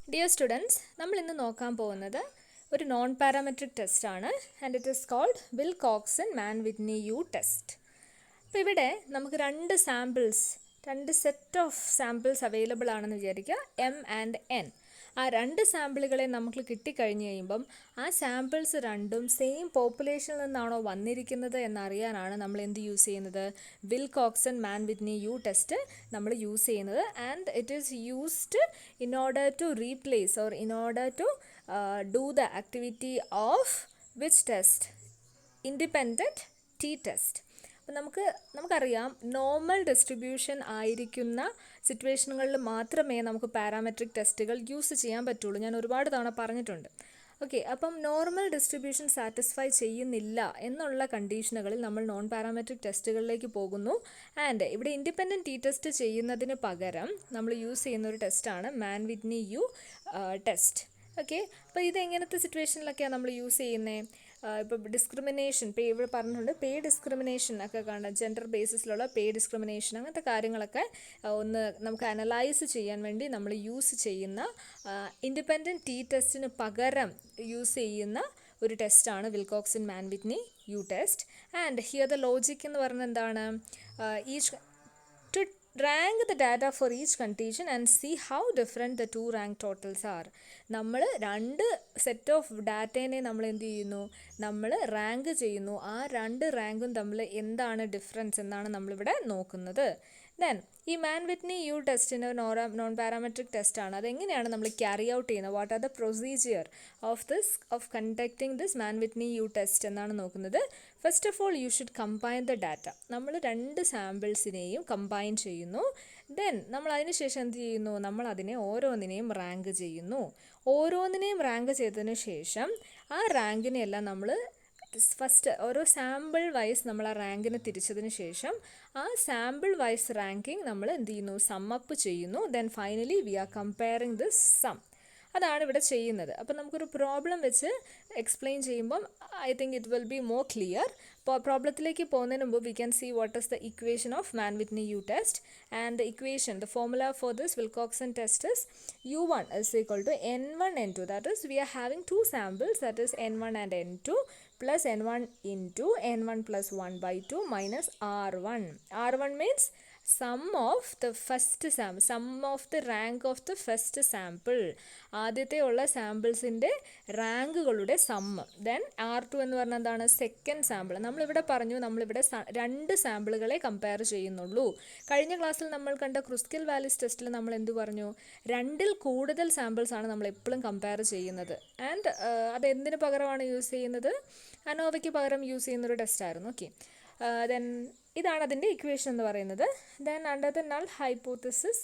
Dear students, നമ്മൾ ഇന്ന് നോക്കാൻ പോകുന്നത് ഒരു നോൺ പാരാമെട്രിക് ടെസ്റ്റ് ആണ് and it is called Wilcoxon Mann Whitney U test. അപ്പോൾ ഇവിടെ നമുക്ക് രണ്ട് സെറ്റ് ഓഫ് സാമ്പിൾസ് അവൈലബിൾ ആണെന്ന് വിചാരിക്കുക, എം ആൻഡ് എൻ. ആ രണ്ട് സാമ്പിളുകളെ നമുക്ക് കിട്ടിക്കഴിഞ്ഞ് കഴിയുമ്പം ആ സാമ്പിൾസ് രണ്ടും സെയിം പോപ്പുലേഷനിൽ നിന്നാണോ വന്നിരിക്കുന്നത് എന്നറിയാനാണ് നമ്മൾ എന്ത് യൂസ് ചെയ്യുന്നത്, Wilcoxon Mann Whitney U test നമ്മൾ യൂസ് ചെയ്യുന്നത്. And it is used in order to replace or in order to do the activity of which test? Independent t-test. അപ്പോൾ നമുക്കറിയാം നോർമൽ ഡിസ്ട്രിബ്യൂഷൻ ആയിരിക്കുന്ന സിറ്റുവേഷനുകളിൽ മാത്രമേ നമുക്ക് പാരാമെട്രിക് ടെസ്റ്റുകൾ യൂസ് ചെയ്യാൻ പറ്റുള്ളൂ. ഞാൻ ഒരുപാട് തവണ പറഞ്ഞിട്ടുണ്ട്. ഓക്കെ, അപ്പം നോർമൽ ഡിസ്ട്രിബ്യൂഷൻ സാറ്റിസ്ഫൈ ചെയ്യുന്നില്ല എന്നുള്ള കണ്ടീഷനുകളിൽ നമ്മൾ നോൺ പാരാമെട്രിക് ടെസ്റ്റുകളിലേക്ക് പോകുന്നു. ആൻഡ് ഇവിടെ ഇൻഡിപെൻഡൻറ്റ് ടി ടെസ്റ്റ് ചെയ്യുന്നതിന് പകരം നമ്മൾ യൂസ് ചെയ്യുന്ന ഒരു ടെസ്റ്റാണ് മാൻ വിറ്റ്നി യു ടെസ്റ്റ്. ഓക്കെ, അപ്പോൾ ഇത് എങ്ങനത്തെ സിറ്റുവേഷനിലൊക്കെയാണ് നമ്മൾ യൂസ് ചെയ്യുന്നത്? ഇപ്പോൾ ഡിസ്ക്രിമിനേഷൻ, ഇവിടെ പറഞ്ഞിട്ടുണ്ട് പേ ഡിസ്ക്രിമിനേഷൻ ഒക്കെ കാണാം, ജെൻഡർ ബേസിസിലുള്ള പേ ഡിസ്ക്രിമിനേഷൻ, അങ്ങനത്തെ കാര്യങ്ങളൊക്കെ ഒന്ന് നമുക്ക് അനലൈസ് ചെയ്യാൻ വേണ്ടി നമ്മൾ യൂസ് ചെയ്യുന്ന ഇൻഡിപെൻഡൻറ്റ് ടി ടെസ്റ്റിന് പകരം യൂസ് ചെയ്യുന്ന ഒരു ടെസ്റ്റാണ് Wilcoxon Mann Whitney U test. And here the logic എന്ന് പറഞ്ഞാൽ എന്താണ്, each to rank the data for each condition and see how different the two rank totals are. നമ്മൾ രണ്ട് സെറ്റ് ഓഫ് ഡാറ്റേനെ നമ്മൾ എന്ത് ചെയ്യുന്നു, നമ്മൾ റാങ്ക് ചെയ്യുന്നു. ആ രണ്ട് റാങ്കും തമ്മിൽ എന്താണ് ഡിഫറൻസ് എന്നാണ് നമ്മളിവിടെ നോക്കുന്നത്. ദെൻ ഈ മാൻ വിറ്റ്നി യു ടെസ്റ്റിന് നോൺ പാരാമെട്രിക് ടെസ്റ്റാണ്. അതെങ്ങനെയാണ് നമ്മൾ ക്യാരി ഔട്ട് ചെയ്യുന്നത്, what are the procedure of conducting this Mann Whitney U test എന്നാണ് നോക്കുന്നത്. First of all you should combine the data. നമ്മൾ രണ്ട് സാമ്പിൾസിനെയും കമ്പൈൻ ചെയ്യുന്നു. ദെൻ നമ്മൾ അതിന് ശേഷം എന്ത് ചെയ്യുന്നു, നമ്മൾ അതിനെ ഓരോന്നിനെയും റാങ്ക് ചെയ്യുന്നു. ഓരോന്നിനെയും റാങ്ക് ചെയ്തതിന് ശേഷം ആ റാങ്കിനെയെല്ലാം നമ്മൾ ഫസ്റ്റ് ഓരോ സാമ്പിൾ വൈസ് നമ്മൾ ആ റാങ്കിനെ തിരിച്ചതിന് ശേഷം ആ സാമ്പിൾ വൈസ് റാങ്കിങ് നമ്മൾ എന്ത് ചെയ്യുന്നു, സമ്മപ്പ് ചെയ്യുന്നു. Then finally we are comparing this sum. അതാണ് ഇവിടെ ചെയ്യുന്നത്. അപ്പം നമുക്കൊരു പ്രോബ്ലം വെച്ച് എക്സ്പ്ലെയിൻ ചെയ്യുമ്പം I think it will be more clear. അപ്പോൾ പ്രോബ്ലത്തിലേക്ക് പോകുന്നതിന് മുമ്പ് we can see what is the equation of Mann Whitney U test. And the equation, the formula for this Wilcoxon test is u1 is equal to n1 n2. That is, we are having two samples, that is n1 and n2 plus n1 into n1 plus 1 by 2 minus r1. r1 means sum of the first sample, sum of the rank of the first sample. ആദ്യത്തെ ഉള്ള സാമ്പിൾസിൻ്റെ റാങ്കുകളുടെ sum. Then R2 എന്ന് പറഞ്ഞാൽ എന്താണ്, second sample. നമ്മളിവിടെ പറഞ്ഞു നമ്മളിവിടെ രണ്ട് സാമ്പിളുകളെ compare ചെയ്യുന്നുള്ളൂ. കഴിഞ്ഞ ക്ലാസ്സിൽ നമ്മൾ കണ്ട ക്രുസ്കൽ വാലിസ് ടെസ്റ്റിൽ നമ്മൾ എന്ത് പറഞ്ഞു, രണ്ടിൽ കൂടുതൽ സാമ്പിൾസ് ആണ് നമ്മൾ എപ്പോഴും കമ്പയർ ചെയ്യുന്നത്. ആൻഡ് അത് എന്തിനു പകരമാണ് യൂസ് ചെയ്യുന്നത്, അനോവയ്ക്ക് പകരം യൂസ് ചെയ്യുന്നൊരു ടെസ്റ്റായിരുന്നു. ഓക്കെ, ദെൻ ഇതാണ് അതിൻ്റെ ഇക്വേഷൻ എന്ന് പറയുന്നത്. Then under the null hypothesis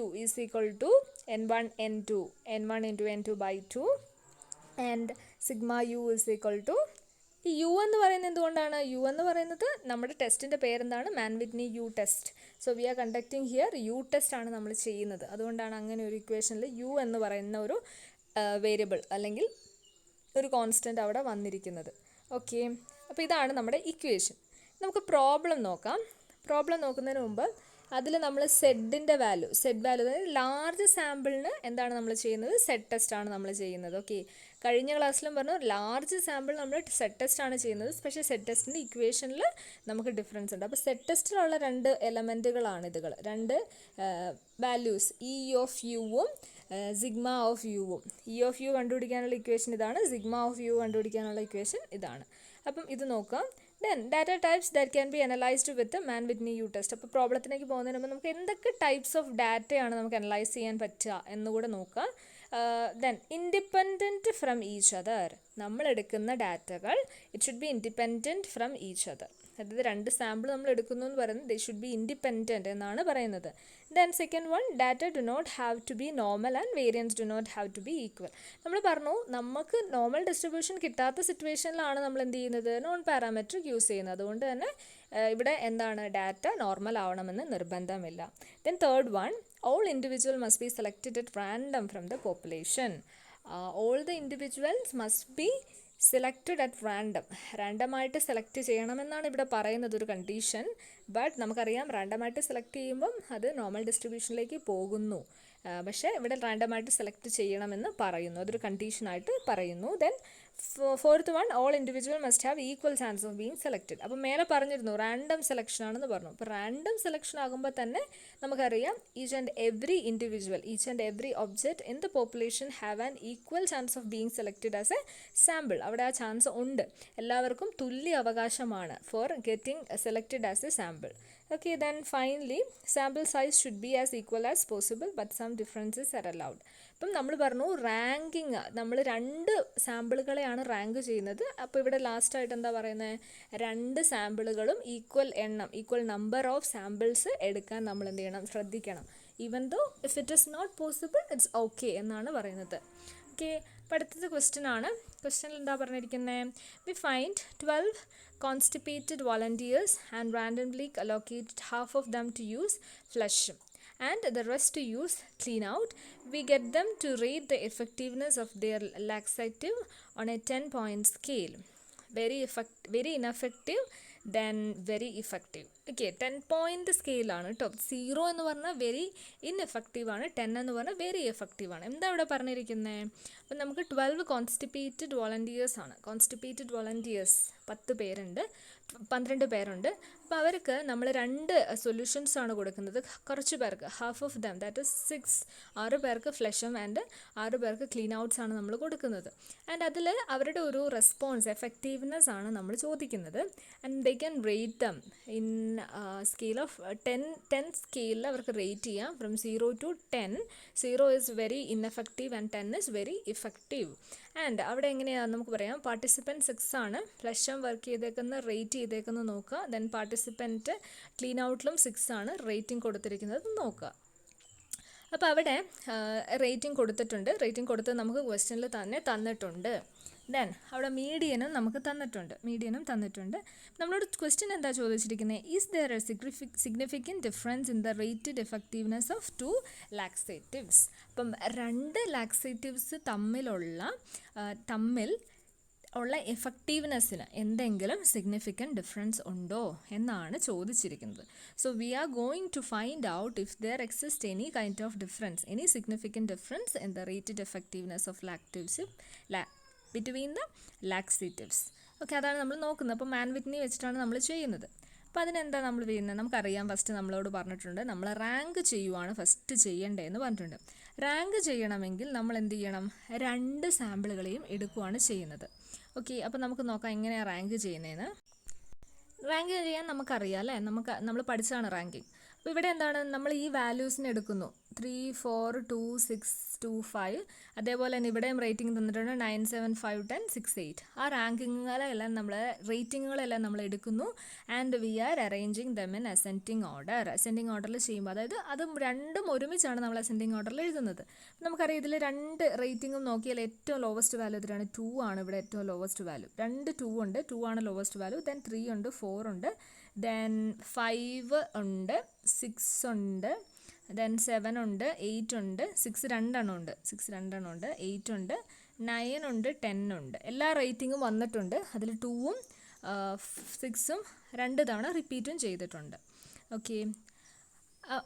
u is equal to n1 into n2 by 2 and sigma u is equal to, ഈ യു എന്ന് പറയുന്നത് എന്തുകൊണ്ടാണ്, യു എന്ന് പറയുന്നത് നമ്മുടെ ടെസ്റ്റിൻ്റെ പേരെന്താണ്, Mann Whitney U test. So we are conducting here U test ആണ് നമ്മൾ ചെയ്യുന്നത്. അതുകൊണ്ടാണ് അങ്ങനെ ഒരു ഇക്വേഷനിൽ യു എന്ന് പറയുന്ന ഒരു വേരിയബിൾ അല്ലെങ്കിൽ ഒരു കോൺസ്റ്റൻ്റ് അവിടെ വന്നിരിക്കുന്നത്. ഓക്കെ, അപ്പോൾ ഇതാണ് നമ്മുടെ ഇക്വേഷൻ. നമുക്ക് പ്രോബ്ലം നോക്കാം. പ്രോബ്ലം നോക്കുന്നതിന് മുമ്പ് അതിൽ നമ്മൾ സെഡിൻ്റെ വാല്യൂ അതായത് ലാർജ് സാമ്പിളിന് എന്താണ് നമ്മൾ ചെയ്യുന്നത്, സെറ്റ് ടെസ്റ്റ് ആണ് നമ്മൾ ചെയ്യുന്നത്. ഓക്കെ, കഴിഞ്ഞ ക്ലാസ്സിലും പറഞ്ഞു ലാർജ് സാമ്പിൾ നമ്മൾ സെറ്റ് ടെസ്റ്റ് ആണ് ചെയ്യുന്നത്. പക്ഷേ സെറ്റ് ടെസ്റ്റിൻ്റെ ഇക്വേഷനിൽ നമുക്ക് ഡിഫറൻസ് ഉണ്ട്. അപ്പോൾ സെറ്റ് ടെസ്റ്റിലുള്ള രണ്ട് എലമെൻറ്റുകളാണ് ഇതുകൾ, രണ്ട് വാല്യൂസ്, ഇ ഓഫ് യുവും സിഗ്മ ഓഫ് യുവും. ഇ ഓഫ് യു കണ്ടുപിടിക്കാനുള്ള ഇക്വേഷൻ ഇതാണ്, സിഗ്മ ഓഫ് യു കണ്ടുപിടിക്കാനുള്ള ഇക്വേഷൻ ഇതാണ്. അപ്പം ഇത് നോക്കാം. Then data types that can be analysed with Mann Whitney U test. അപ്പോൾ പ്രോബ്ലത്തിലേക്ക് പോകുന്നതിന് മുമ്പ് നമുക്ക് എന്തൊക്കെ ടൈപ്സ് ഓഫ് ഡാറ്റയാണ് നമുക്ക് അനലൈസ് ചെയ്യാൻ പറ്റുക എന്നുകൂടെ നോക്കാം. Then independent from each other, നമ്മൾ എടുക്കുന്ന ഡാറ്റകൾ it should be independent from each other. അതായത് രണ്ട് സാമ്പിൾ നമ്മൾ എടുക്കുന്നു എന്ന് പറയുന്നത് ദേ ഷുഡ് ബി ഇൻഡിപെൻഡൻറ്റ് എന്നാണ് പറയുന്നത്. Then second one, data do not have to be normal and variance do not have to be equal. നമ്മൾ പറഞ്ഞു നമുക്ക് നോർമൽ ഡിസ്ട്രിബ്യൂഷൻ കിട്ടാത്ത സിറ്റുവേഷനിലാണ് നമ്മൾ എന്ത് ചെയ്യുന്നത്, നോൺ പാരാമെട്രിക് യൂസ് ചെയ്യുന്നത്. അതുകൊണ്ട് തന്നെ ഇവിടെ എന്താണ്, ഡാറ്റ നോർമൽ ആവണമെന്ന് നിർബന്ധമില്ല. Then third one, all individual must be selected at random from the population. All the individuals must be selected at റാൻഡമായിട്ട് സെലക്ട് ചെയ്യണമെന്നാണ് ഇവിടെ പറയുന്നത് ഒരു കണ്ടീഷൻ. ബട്ട് നമുക്കറിയാം റാൻഡമായിട്ട് സെലക്ട് ചെയ്യുമ്പം അത് നോർമൽ ഡിസ്ട്രിബ്യൂഷനിലേക്ക് പോകുന്നു. പക്ഷേ ഇവിടെ റാൻഡമായിട്ട് സെലക്ട് ചെയ്യണമെന്ന് പറയുന്നു, അതൊരു കണ്ടീഷനായിട്ട് പറയുന്നു. Then fourth one, all individual must have equal chance of being selected. അപ്പോൾ മേലെ പറഞ്ഞിരുന്നു റാൻഡം സെലക്ഷൻ ആണെന്ന് പറഞ്ഞു. അപ്പോൾ റാൻഡം സെലക്ഷൻ ആകുമ്പോൾ തന്നെ നമുക്കറിയാം each and every individual, each and every object in the population have an equal chance of being selected as A sample. അവിടെ ആ ചാൻസ് ഉണ്ട്, എല്ലാവർക്കും തുല്യ അവകാശമാണ് for getting selected as A sample. Okay, then finally sample size should be as equal as possible but some differences are allowed. അപ്പം നമ്മൾ പറഞ്ഞു ranking, നമ്മൾ 2 സാമ്പിളുകളെയാണ് റാങ്ക് ചെയ്യുന്നത്. അപ്പോൾ ഇവിടെ ലാസ്റ്റായിട്ട് എന്താ പറയുന്നത്, 2 സാമ്പിളുകളും ഈക്വൽ എണ്ണം, ഈക്വൽ നമ്പർ ഓഫ് സാമ്പിൾസ് എടുക്കാൻ നമ്മൾ എന്ത് ചെയ്യണം, ശ്രദ്ധിക്കണം. Even though if it is not possible it's okay എന്നാണ് പറയുന്നത്. ഓക്കെ, അപ്പോൾ അടുത്തത് ക്വസ്റ്റ്യൻ ആണ്. ക്വസ്റ്റ്യനിൽ എന്താ പറഞ്ഞിരിക്കുന്നത്, we find 12 constipated volunteers and randomly allocated half of them to use flush and the rest to use clean out. We get them to rate the effectiveness of their laxative on a 10-point scale. Very ineffective, then very effective. Okay, 10-point സ്കെയിലാണ് കേട്ടോ. 0 എന്ന് പറഞ്ഞാൽ very ineffective ആണ്, 10 എന്ന് പറഞ്ഞാൽ very effective ആണ്. എന്താ ഇവിടെ പറഞ്ഞിരിക്കുന്നത്, അപ്പം നമുക്ക് 12 കോൺസ്റ്റിപ്പേറ്റഡ് വോളണ്ടിയേഴ്സ് ആണ്. കോൺസ്റ്റിപ്പേറ്റഡ് വോളണ്ടിയേഴ്സ് 10 പേരുണ്ട്, 12 പേരുണ്ട്. അപ്പോൾ അവർക്ക് നമ്മൾ 2 സൊല്യൂഷൻസ് ആണ് കൊടുക്കുന്നത്. കുറച്ച് പേർക്ക് half of them, that is 6 പേർക്ക് ഫ്ലഷും ആൻഡ് 6 പേർക്ക് ക്ലീൻ ഔട്ട്സ് ആണ് നമ്മൾ കൊടുക്കുന്നത്. ആൻഡ് അതിൽ അവരുടെ ഒരു റെസ്പോൺസ്, എഫക്റ്റീവ്നെസ് ആണ് നമ്മൾ ചോദിക്കുന്നത്. And they can rate them in scale of 10 സ്കെയിലിൽ അവർക്ക് റേറ്റ് ചെയ്യാം from 0 to 10. 0 is very ineffective and 10 is very effective. And അവിടെ എങ്ങനെയാണ് നമുക്ക് പറയാം, പാർട്ടിസിപ്പൻറ്റ് 6 ആണ്, ഫ്ലഷും വർക്ക് ചെയ്തേക്കുന്ന റേറ്റ് ചെയ്തേക്കുന്നത് നോക്കുക. ദെൻ പാർട്ടിസിപ്പൻറ്റ് ക്ലീൻ ഔട്ടിലും 6 ആണ് റേറ്റിംഗ് കൊടുത്തിരിക്കുന്നത് നോക്കുക. അപ്പോൾ അവിടെ റേറ്റിംഗ് കൊടുത്തിട്ടുണ്ട്, റേറ്റിംഗ് കൊടുത്തത് നമുക്ക് ക്വസ്റ്റ്യനിൽ തന്നെ തന്നിട്ടുണ്ട്. ദെൻ അവിടെ മീഡിയനും നമുക്ക് തന്നിട്ടുണ്ട്. നമ്മളോട് ക്വസ്റ്റ്യൻ എന്താ ചോദിച്ചിരിക്കുന്നത്, is there A significant difference in the rated effectiveness of 2 laxatives. അപ്പം 2 ലാക്സേറ്റീവ്സ് തമ്മിൽ ഉള്ള എഫക്റ്റീവ്നെസ്സിന് എന്തെങ്കിലും സിഗ്നിഫിക്കൻറ്റ് ഡിഫറൻസ് ഉണ്ടോ എന്നാണ് ചോദിച്ചിരിക്കുന്നത്. So we are going to find out if there exist any kind of difference, any significant difference in the rated effectiveness of laxatives between the laxatives. Okay, അതാണ് നമ്മൾ നോക്കുന്നത്. അപ്പോൾ മാൻ വിറ്റ്നി വെച്ചിട്ടാണ് നമ്മൾ ചെയ്യുന്നത്. അപ്പോൾ അതിനെന്താ നമ്മൾ ചെയ്യുന്നത്, നമുക്കറിയാം. ഫസ്റ്റ് നമ്മളോട് പറഞ്ഞിട്ടുണ്ട് നമ്മൾ റാങ്ക് ചെയ്യുവാണ് ഫസ്റ്റ് ചെയ്യേണ്ടതെന്ന് പറഞ്ഞിട്ടുണ്ട്. റാങ്ക് ചെയ്യണമെങ്കിൽ നമ്മൾ എന്ത് ചെയ്യണം, 2 സാമ്പിളുകളെയും എടുക്കുകയാണ് ചെയ്യുന്നത്. ഓക്കെ, അപ്പോൾ നമുക്ക് നോക്കാം എങ്ങനെയാണ് റാങ്ക് ചെയ്യുന്നതെന്ന്. റാങ്ക് ചെയ്യാൻ നമുക്കറിയാം അല്ലേ, നമ്മൾ പഠിച്ചതാണ് റാങ്കിങ്. അപ്പോൾ ഇവിടെ എന്താണ്, നമ്മൾ ഈ വാല്യൂസിന് എടുക്കുന്നു 3, 4, 2, 6, 2, 5. അതേപോലെ തന്നെ ഇവിടെയും റേറ്റിംഗ് തന്നിട്ടുണ്ട് 9, 7, 5, 10, 6, 8. ആ റാങ്കിങ്ങുകളെല്ലാം റേറ്റിങ്ങുകളെല്ലാം നമ്മൾ എടുക്കുന്നു. And we are arranging them in ascending order. Ascending ഓർഡറിൽ ചെയ്യുമ്പോൾ, അതായത് അതും രണ്ടും ഒരുമിച്ചാണ് നമ്മൾ അസെൻഡിങ് ഓർഡറിൽ എഴുതുന്നത്. നമുക്കറിയാം ഇതിൽ 2 റേറ്റിംഗും നോക്കിയാൽ ഏറ്റവും ലോവസ്റ്റ് വാല്യൂ ഇതിലാണ് 2 ആണ്. ഇവിടെ ഏറ്റവും ലോവസ്റ്റ് വാല്യൂ 2 ഉണ്ട്, 2 ആണ് ലോവസ്റ്റ് വാല്യൂ. ദെൻ 3 ഉണ്ട്, 4 ഉണ്ട്, ദെൻ 5 ഉണ്ട്, 6 ഉണ്ട്, ദെൻ 7 ഉണ്ട്, 8 ഉണ്ട്, 6 രണ്ടെണ്ണം ഉണ്ട്, 8 ഉണ്ട്, 9 ഉണ്ട്, 10 ഉണ്ട്. എല്ലാ റേറ്റിങ്ങും വന്നിട്ടുണ്ട്. അതിൽ 2ഉം 6ഉം 2 തവണ റിപ്പീറ്റും ചെയ്തിട്ടുണ്ട്. ഓക്കെ,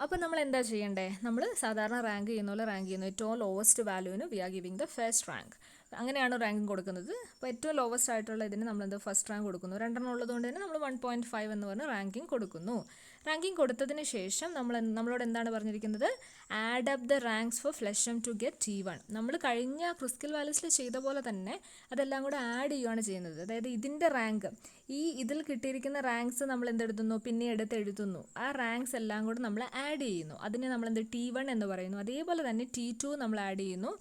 അപ്പോൾ നമ്മൾ എന്താ ചെയ്യേണ്ടത്, നമ്മൾ സാധാരണ റാങ്ക് ചെയ്യുന്ന പോലെ റാങ്ക് ചെയ്യുന്നു. ഏറ്റവും ലോവസ്റ്റ് വാല്യൂവിന് we are giving the first rank. അങ്ങനെയാണ് റാങ്കിങ് കൊടുക്കുന്നത്. അപ്പോൾ ഏറ്റവും ലോവസ്റ്റ് ആയിട്ടുള്ള ഇതിന് നമ്മളെന്ത് ഫസ്റ്റ് റാങ്ക് കൊടുക്കുന്നു. 2 ഉള്ളതുകൊണ്ട് തന്നെ നമ്മൾ 1.5 എന്ന് പറഞ്ഞ് റാങ്കിങ് കൊടുക്കുന്നു. റാങ്കിങ് കൊടുത്തതിന് ശേഷം നമ്മളോട് എന്താണ് പറഞ്ഞിരിക്കുന്നത്, add up the ranks for ഫ്ലഷം ടു ഗെറ്റ് T1. നമ്മൾ കഴിഞ്ഞ ക്രിസ്കൽ വാല്യൂസിൽ ചെയ്ത പോലെ തന്നെ അതെല്ലാം കൂടെ ആഡ് ചെയ്യുകയാണ് ചെയ്യുന്നത്. അതായത് ഇതിൻ്റെ റാങ്ക്, ഇതിൽ കിട്ടിയിരിക്കുന്ന റാങ്ക്സ് നമ്മൾ എന്തെടുത്തുന്നു, പിന്നെ എഴുതുന്നു. ആ റാങ്ക്സ് എല്ലാം കൂടെ നമ്മൾ ആഡ് ചെയ്യുന്നു. അതിനെ നമ്മൾ T1 എന്ന് പറയുന്നു. അതേപോലെ തന്നെ T2 നമ്മൾ ആഡ് ചെയ്യുന്നു.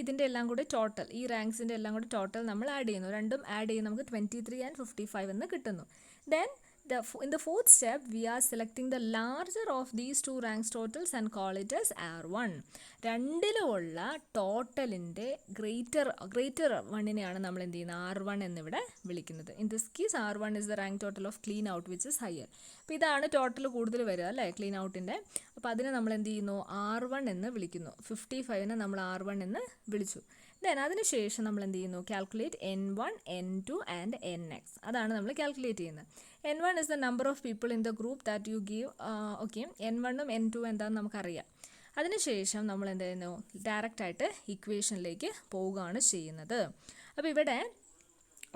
ഇതിൻ്റെ എല്ലാം കൂടി ടോട്ടൽ, ഈ റാങ്ക്സിൻ്റെ എല്ലാം കൂടി ടോട്ടൽ നമ്മൾ ആഡ് ചെയ്യുന്നു. രണ്ടും ആഡ് ചെയ്യും നമുക്ക് 23 and 55 എന്ന് കിട്ടുന്നു. Then in the fourth step we are selecting the larger of these 2 ranks totals and call it as R1. രണ്ടിലുള്ള ടോട്ടലിൻ്റെ ഗ്രേറ്റർ 1നെയാണ് നമ്മൾ എന്ത് ചെയ്യുന്നത്, R1 എന്നിവിടെ വിളിക്കുന്നത്. In this case R1 is the rank total of clean out which is higher. അപ്പോൾ ഇതാണ് ടോട്ടൽ കൂടുതൽ വരിക അല്ലേ ക്ലീൻ ഔട്ടിൻ്റെ. അപ്പോൾ അതിനെ നമ്മൾ എന്ത് ചെയ്യുന്നു, R1 എന്ന് വിളിക്കുന്നു. 55നെ നമ്മൾ R1 എന്ന് വിളിച്ചു. ദെൻ അതിനുശേഷം നമ്മൾ എന്ത് ചെയ്യുന്നു, calculate N1, N2 and NX. അതാണ് നമ്മൾ കാൽക്കുലേറ്റ് ചെയ്യുന്നത്. N1 is the number of people in the group that you give. Okay, N1ഉം N2 എന്താണെന്ന് നമുക്കറിയാം. അതിനുശേഷം നമ്മൾ എന്ത് ചെയ്യുന്നു, ഡയറക്റ്റായിട്ട് ഇക്വേഷനിലേക്ക് പോവുകയാണ് ചെയ്യുന്നത്. അപ്പോൾ ഇവിടെ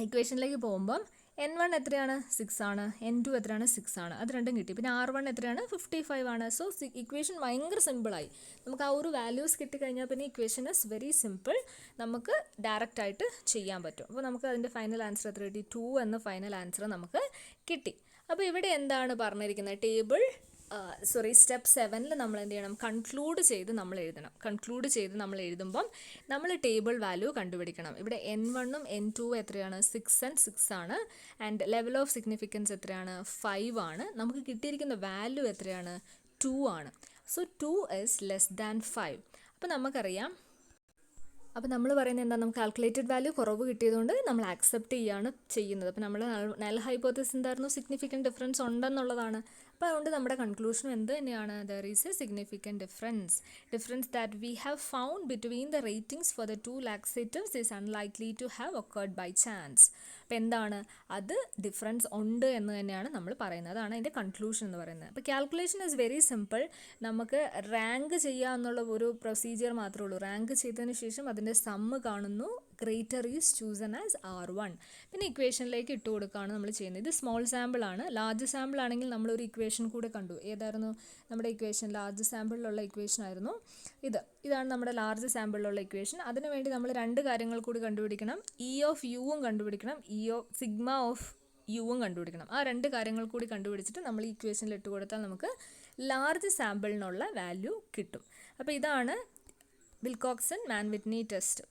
ഇക്വേഷനിലേക്ക് പോകുമ്പം N1 എത്രയാണ്, 6 ആണ്. N2 എത്രയാണ്, 6 ആണ്. അത് രണ്ടും കിട്ടി. പിന്നെ R1 എത്രയാണ്, 55 ആണ്. സോ ഇക്വേഷൻ ഭയങ്കര സിമ്പിളായി. നമുക്ക് ആ ഒരു വാല്യൂസ് കിട്ടിക്കഴിഞ്ഞാൽ പിന്നെ ഇക്വേഷൻ ഇസ് വെരി സിമ്പിൾ. നമുക്ക് ഡയറക്റ്റായിട്ട് ചെയ്യാൻ പറ്റും. അപ്പോൾ നമുക്ക് അതിൻ്റെ ഫൈനൽ ആൻസർ എത്ര കിട്ടി, 2 എന്ന ഫൈനൽ ആൻസർ നമുക്ക് കിട്ടി. അപ്പോൾ ഇവിടെ എന്താണ് പറഞ്ഞിരിക്കുന്നത്, സ്റ്റെപ്പ് 7 നമ്മൾ എന്ത് ചെയ്യണം, കൺക്ലൂഡ് ചെയ്ത് നമ്മൾ എഴുതണം. കൺക്ലൂഡ് ചെയ്ത് നമ്മൾ എഴുതുമ്പം നമ്മൾ ടേബിൾ വാല്യൂ കണ്ടുപിടിക്കണം. ഇവിടെ N1ഉം N2ഉം എത്രയാണ്, 6 and 6 ആണ്. ആൻഡ് ലെവൽ ഓഫ് സിഗ്നിഫിക്കൻസ് എത്രയാണ്, 5 ആണ്. നമുക്ക് കിട്ടിയിരിക്കുന്ന വാല്യൂ എത്രയാണ്, 2 ആണ്. So 2 is less than 5. അപ്പോൾ നമുക്കറിയാം, അപ്പോൾ നമ്മൾ പറയുന്നത് എന്താ, നമുക്ക് കാൽക്കുലേറ്റഡ് വാല്യൂ കുറവ് കിട്ടിയതുകൊണ്ട് നമ്മൾ ആക്സെപ്റ്റ് ചെയ്യുകയാണ് ചെയ്യുന്നത്. അപ്പോൾ നമ്മൾ നൽ ഹൈപ്പോത്തസിസ് എന്തായിരുന്നു, സിഗ്നിഫിക്കൻറ്റ് ഡിഫറൻസ് ഉണ്ടെന്നുള്ളതാണ്. അപ്പോൾ അതുകൊണ്ട് നമ്മുടെ കൺക്ലൂഷനും എന്ത് തന്നെയാണ്, there is a significant difference that we have found between the ratings for the 2 laxatives is unlikely to have occurred by chance. അപ്പോൾ എന്താണ്, അത് ഡിഫറൻസ് ഉണ്ട് എന്ന് തന്നെയാണ് നമ്മൾ പറയുന്നത്. അതാണ് അതിൻ്റെ കൺക്ലൂഷൻ എന്ന് പറയുന്നത്. അപ്പോൾ കാൽക്കുലേഷൻ ഈസ് വെരി സിമ്പിൾ. നമുക്ക് റാങ്ക് ചെയ്യുക എന്നുള്ള ഒരു പ്രൊസീജിയർ മാത്രമേ ഉള്ളൂ. റാങ്ക് ചെയ്തതിന് ശേഷം അതിൻ്റെ സമ്മ് കാണുന്നു, greater is chosen as R1. പിന്നെ ഇക്വേഷനിലേക്ക് ഇട്ട് കൊടുക്കുകയാണ് നമ്മൾ ചെയ്യുന്നത്. ഇത് സ്മോൾ സാമ്പിൾ ആണ്. ലാർജ് സാമ്പിൾ ആണെങ്കിൽ നമ്മളൊരു ഇക്വേഷൻ കൂടെ കണ്ടു. ഏതായിരുന്നു നമ്മുടെ ഇക്വേഷൻ, ലാർജ് സാമ്പിളിലുള്ള ഇക്വേഷൻ ആയിരുന്നു ഇതാണ് നമ്മുടെ ലാർജ് സാമ്പിളിലുള്ള ഇക്വേഷൻ. അതിനുവേണ്ടി നമ്മൾ 2 കാര്യങ്ങൾ കൂടി കണ്ടുപിടിക്കണം. E ഓഫ് യുവും കണ്ടുപിടിക്കണം, സിഗ്മ ഓഫ് യുവും കണ്ടുപിടിക്കണം. ആ 2 കാര്യങ്ങൾ കൂടി കണ്ടുപിടിച്ചിട്ട് നമ്മൾ ഈ ഇക്വേഷനിൽ ഇട്ട് കൊടുത്താൽ നമുക്ക് ലാർജ് സാമ്പിളിനുള്ള വാല്യൂ കിട്ടും. അപ്പോൾ ഇതാണ് വിൽകോക്സൺ മാൻ വിറ്റ്നി ടെസ്റ്റ്.